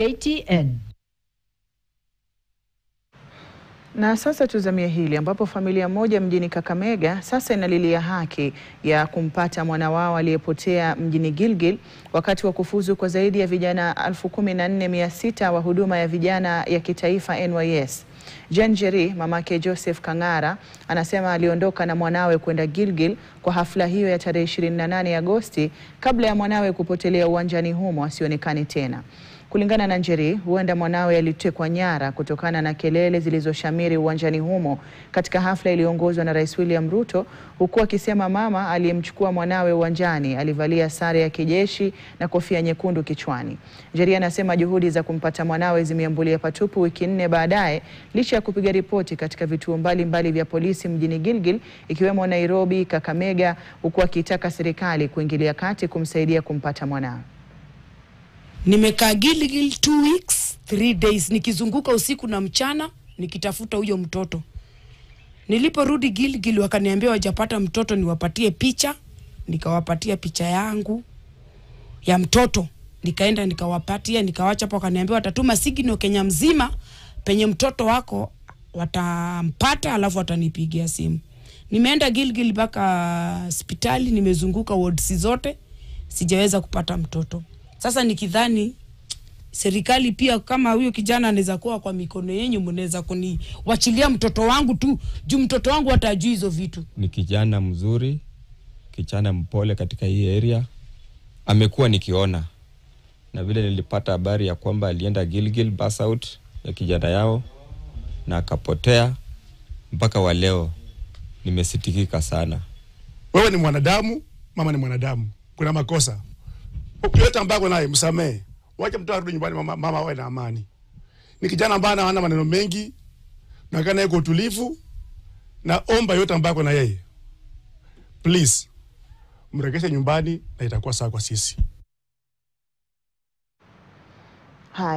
KTN. Na sasa tuzamia hili ambapo familia moja mjini Kakamega sasa inalilia haki ya kumpata mwana wao aliyepotea mjini Gilgil wakati wa kufuzu kwa zaidi ya vijana 14,600 wa huduma ya vijana ya kitaifa NYS. Jen Njeri, mamake Joseph Kangara, anasema aliondoka na mwanawe kwenda Gilgil kwa hafla hiyo ya tarehe 28 Agosti kabla ya mwanawe kupotelea uwanjani humo asionekane tena. Kulingana na Njeri, huenda mwanawe alitekwa nyara kutokana na kelele zilizoshamiri uwanjani humo katika hafla iliyoongozwa na Rais William Ruto, huku akisema mama aliyemchukua mwanawe uwanjani alivalia sare ya kijeshi na kofia nyekundu kichwani. Njeri anasema juhudi za kumpata mwanawe zimeambulia patupu wiki 4 baadaye licha ya kupiga ripoti katika vituo mbalimbali vya polisi mjini Gilgil ikiwemo Nairobi, Kakamega, huku akitaka serikali kuingilia kati kumsaidia kumpata mwanawe. Nimekaa Gilgil 2 weeks 3 days nikizunguka usiku na mchana nikitafuta huyo mtoto. Niliporudi Gilgil wakaniambia wajapata mtoto niwapatie picha, nikawapatia picha yangu ya mtoto. Nikaenda nikawapatia, nikawacha hapo, wakaniambia watatuma signal Kenya mzima penye mtoto wako watampata alafu watanipigia simu. Nimeenda Gilgil mpaka hospitali, nimezunguka wards zote, sijaweza kupata mtoto. Sasa nikidhani serikali pia kama huyo kijana anaweza kuwa kwa mikono yenu, mnaweza kuniwachilia mtoto wangu tu, juu mtoto wangu atajui hizo vitu. Ni kijana mzuri, kijana mpole katika hii area. Amekuwa nikiona. Na vile nilipata habari ya kwamba alienda Gilgil bus out ya kijana yao na akapotea, mpaka wa leo nimesitikika sana. Wewe ni mwanadamu, mama ni mwanadamu. Kuna makosa. Yote ambako naye msamee. Wacha mtoto arudi nyumbani, mama awe na amani. Ni kijana ambaye hana maneno mengi na kana yuko utulivu, na omba yote ambako na yeye. Please, mregeshe nyumbani na itakuwa sawa kwa sisi. Hai.